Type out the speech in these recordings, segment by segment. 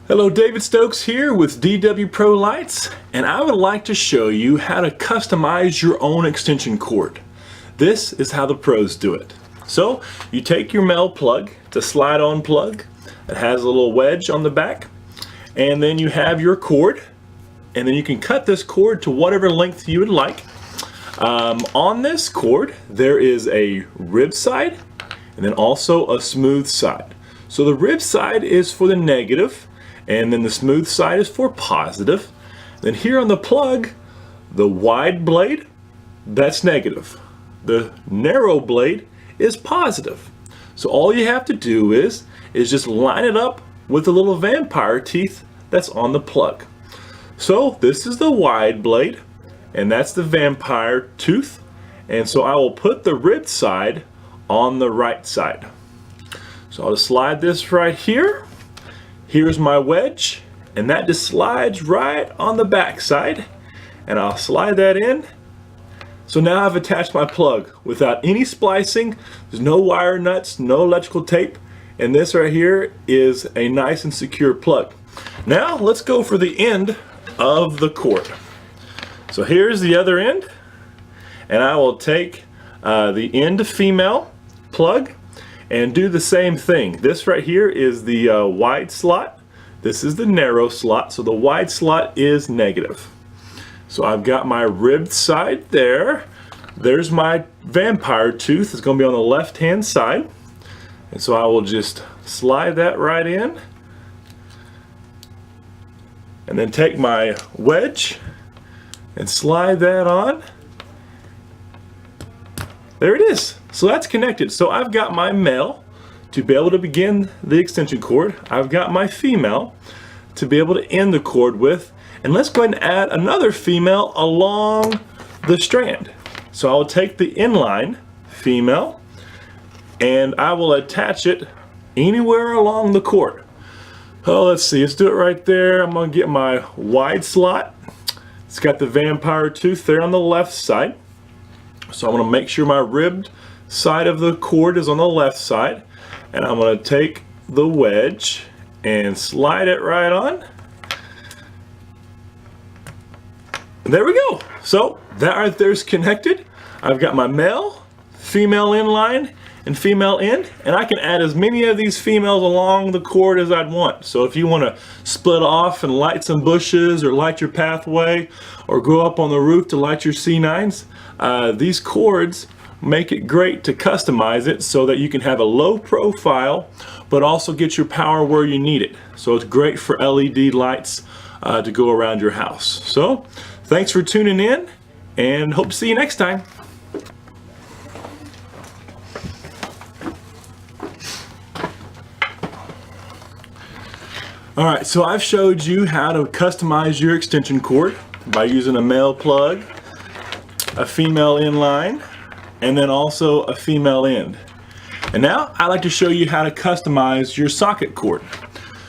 Hello, David Stokes here with DW Pro Lights, and I would like to show you how to customize your own extension cord. This is how the pros do it. So you take your male plug, it's a slide-on plug. It has a little wedge on the back, and then you have your cord, and then you can cut this cord to whatever length you would like. On this cord there is a rib side and then also a smooth side. So the rib side is for the negative, and then the smooth side is for positive. Then here on the plug, the wide blade, that's negative. The narrow blade is positive. So all you have to do is just line it up with the little vampire teeth that's on the plug. So this is the wide blade, and that's the vampire tooth. And so I will put the ribbed side on the right side. So I'll just slide this right here. Here's my wedge, and that just slides right on the back side, and I'll slide that in. So now I've attached my plug without any splicing. There's no wire nuts, no electrical tape, and this right here is a nice and secure plug. Now let's go for the end of the cord. So here's the other end, and I will take the end female plug and do the same thing. This right here is the wide slot. This is the narrow slot, so the wide slot is negative. So I've got my ribbed side there. There's my vampire tooth. It's going to be on the left hand side, and so I will just slide that right in, and then take my wedge and slide that on. There it is. So that's connected. So I've got my male to be able to begin the extension cord. I've got my female to be able to end the cord with. And let's go ahead and add another female along the strand. So I'll take the inline female and I will attach it anywhere along the cord. Oh, let's see. Let's do it right there. I'm going to get my wide slot. It's got the vampire tooth there on the left side. So I'm going to make sure my ribbed side of the cord is on the left side, and I'm going to take the wedge and slide it right on. And there we go. So that right there is connected. I've got my male, female inline, and female end, and I can add as many of these females along the cord as I'd want. So if you want to split off and light some bushes or light your pathway or go up on the roof to light your C9s, these cords make it great to customize it so that you can have a low profile but also get your power where you need it. So it's great for LED lights to go around your house. So thanks for tuning in, and hope to see you next time. Alright, so I've showed you how to customize your extension cord by using a male plug, a female inline, and then also a female end. And now I'd like to show you how to customize your socket cord.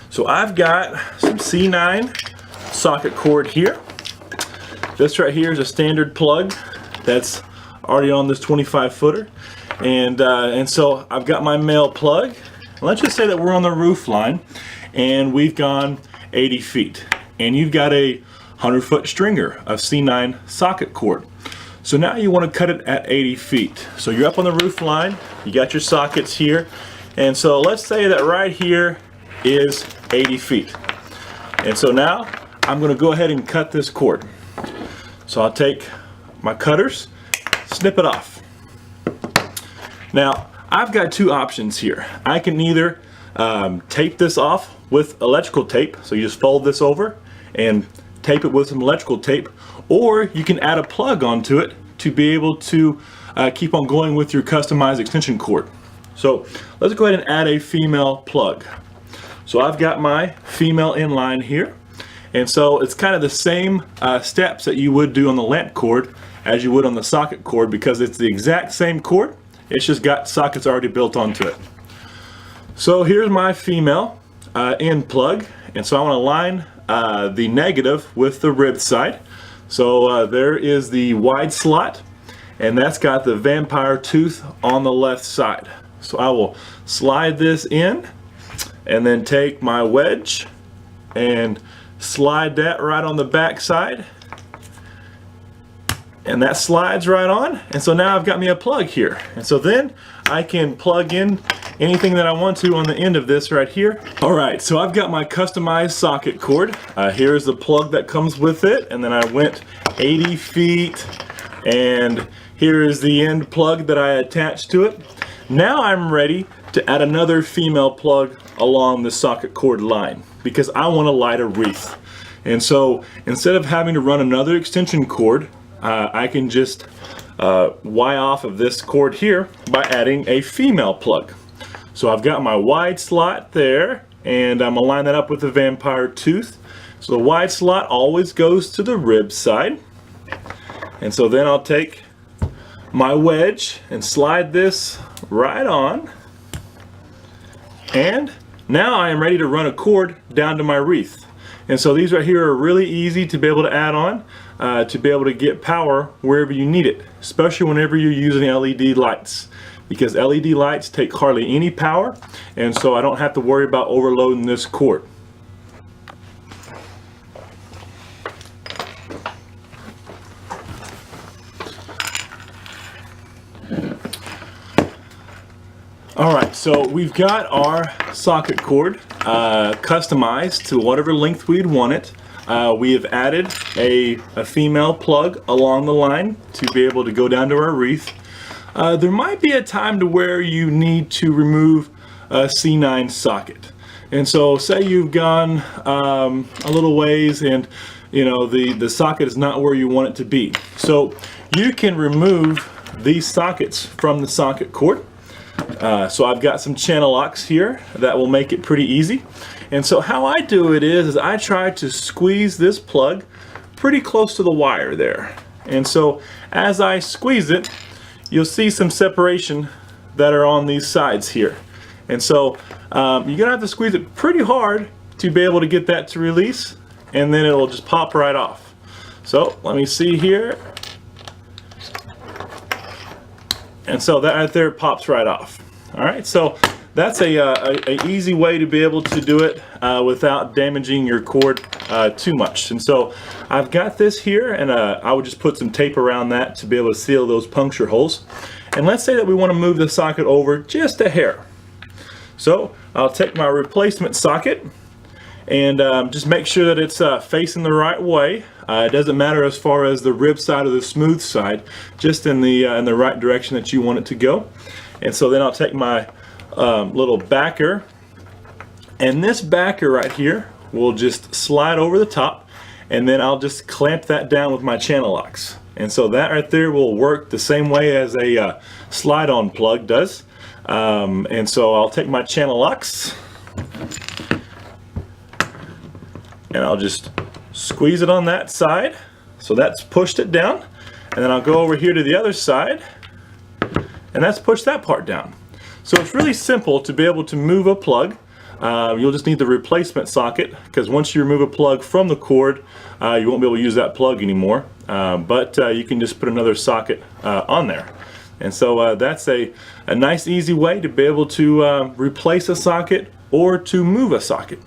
So I've got some C9 socket cord here. This right here is a standard plug that's already on this 25 footer. And so I've got my male plug. Let's just say that we're on the roof line and we've gone 80 feet. And you've got a 100-foot stringer of C9 socket cord. So now you want to cut it at 80 feet. So you're up on the roof line, you got your sockets here, and so let's say that right here is 80 feet. And so now I'm going to go ahead and cut this cord. So I'll take my cutters, snip it off. Now I've got two options here. I can either tape this off with electrical tape, so you just fold this over and tape it with some electrical tape, or you can add a plug onto it to be able to keep on going with your customized extension cord. So let's go ahead and add a female plug. So I've got my female inline here, and so it's kind of the same steps that you would do on the lamp cord as you would on the socket cord, because it's the exact same cord, it's just got sockets already built onto it. So here's my female end plug, and so I want to line the negative with the ribbed side. So there is the wide slot, and that's got the vampire tooth on the left side. So I will slide this in and then take my wedge and slide that right on the back side. And that slides right on. And so now I've got me a plug here. And so then I can plug in anything that I want to on the end of this right here. All right, so I've got my customized socket cord. Here's the plug that comes with it. And then I went 80 feet. And here is the end plug that I attached to it. Now I'm ready to add another female plug along the socket cord line because I want to light a wreath. And so instead of having to run another extension cord, I can just Y off of this cord here by adding a female plug. So I've got my wide slot there, and I'm gonna line that up with the vampire tooth. So the wide slot always goes to the rib side. And so then I'll take my wedge and slide this right on. And now I am ready to run a cord down to my wreath. And so these right here are really easy to be able to add on, to be able to get power wherever you need it, especially whenever you're using LED lights, because LED lights take hardly any power, and so I don't have to worry about overloading this cord. Alright, so we've got our socket cord customized to whatever length we'd want it. We have added a female plug along the line to be able to go down to our wreath. There might be a time to where you need to remove a C9 socket. And so say you've gone a little ways and you know the socket is not where you want it to be. So you can remove these sockets from the socket cord. So I've got some channel locks here that will make it pretty easy. And so how I do it is I try to squeeze this plug pretty close to the wire there. And so as I squeeze it, you'll see some separation that are on these sides here. And so you're gonna have to squeeze it pretty hard to be able to get that to release, and then it'll just pop right off. So let me see here. And so that right there pops right off. All right, so that's a easy way to be able to do it without damaging your cord too much. And so I've got this here, and I would just put some tape around that to be able to seal those puncture holes. And let's say that we want to move the socket over just a hair. So I'll take my replacement socket and just make sure that it's facing the right way. It doesn't matter as far as the rib side or the smooth side, just in the right direction that you want it to go. And so then I'll take my little backer, and this backer right here will just slide over the top, and then I'll just clamp that down with my channel locks. And so that right there will work the same way as a slide-on plug does. And so I'll take my channel locks, and I'll just squeeze it on that side, so that's pushed it down, and then I'll go over here to the other side, and that's pushed that part down. So it's really simple to be able to move a plug. You'll just need the replacement socket, because once you remove a plug from the cord, you won't be able to use that plug anymore, but you can just put another socket on there. And so that's a nice easy way to be able to replace a socket or to move a socket.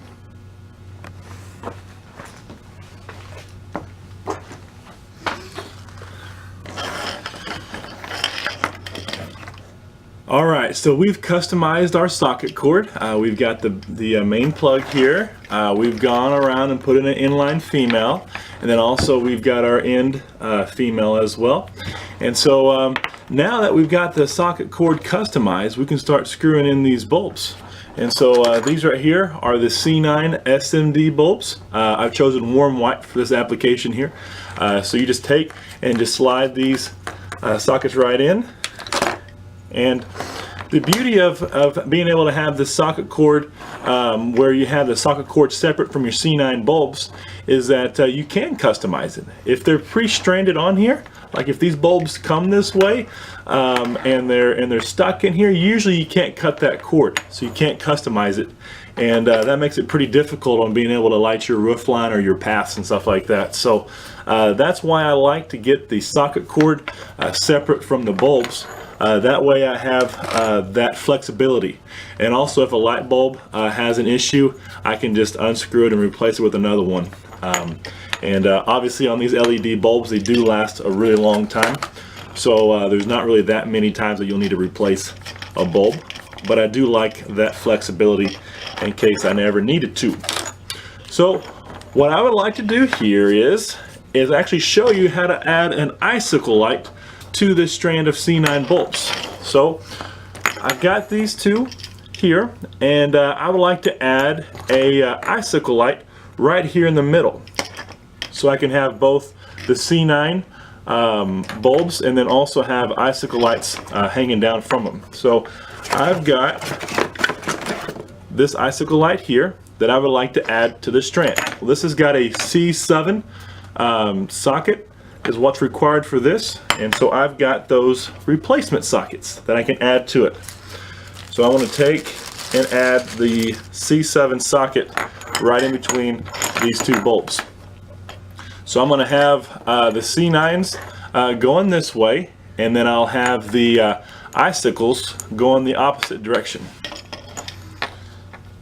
Alright, so we've customized our socket cord. We've got the main plug here. We've gone around and put in an inline female, and then also we've got our end female as well. And so now that we've got the socket cord customized, we can start screwing in these bulbs. And so these right here are the C9 SMD bulbs. I've chosen warm white for this application here. So you just take and just slide these sockets right in. And the beauty of being able to have the socket cord where you have the socket cord separate from your C9 bulbs is that you can customize it. If they're pre-stranded on here, like if these bulbs come this way and they're stuck in here, usually you can't cut that cord, so you can't customize it. And that makes it pretty difficult on being able to light your roof line or your paths and stuff like that. So that's why I like to get the socket cord separate from the bulbs. That way I have that flexibility. And also if a light bulb has an issue, I can just unscrew it and replace it with another one. Obviously on these LED bulbs, they do last a really long time. So there's not really that many times that you'll need to replace a bulb. But I do like that flexibility in case I never needed to. So what I would like to do here is actually show you how to add an icicle light to this strand of C9 bulbs. So I've got these two here, and I would like to add a icicle light right here in the middle, so I can have both the C9 bulbs and then also have icicle lights hanging down from them. So I've got this icicle light here that I would like to add to the strand. Well, this has got a C7 socket is what's required for this, and so I've got those replacement sockets that I can add to it. So I want to take and add the C7 socket right in between these two bulbs. So I'm going to have the C9s going this way, and then I'll have the icicles going the opposite direction.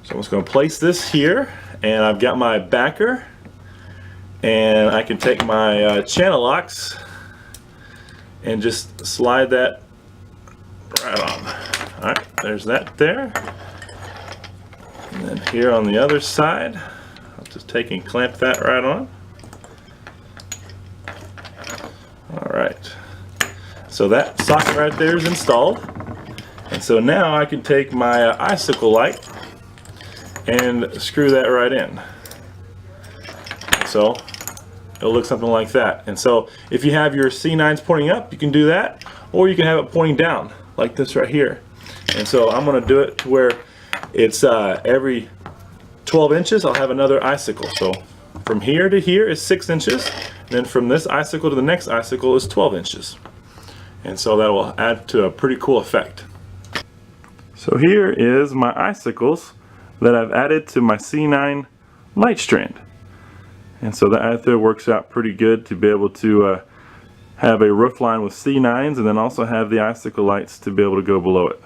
So I'm just going to place this here, and I've got my backer, and I can take my channel locks and just slide that right on. Alright, there's that there. And then here on the other side, I'll just take and clamp that right on. Alright, so that socket right there is installed. And so now I can take my icicle light and screw that right in. So it'll look something like that. And so if you have your C9s pointing up, you can do that, or you can have it pointing down like this right here. And so I'm going to do it to where it's every 12 inches I'll have another icicle. So from here to here is 6 inches, and then from this icicle to the next icicle is 12 inches. And so that will add to a pretty cool effect. So here is my icicles that I've added to my C9 light strand. And so that right there works out pretty good to be able to have a roof line with C9s and then also have the icicle lights to be able to go below it.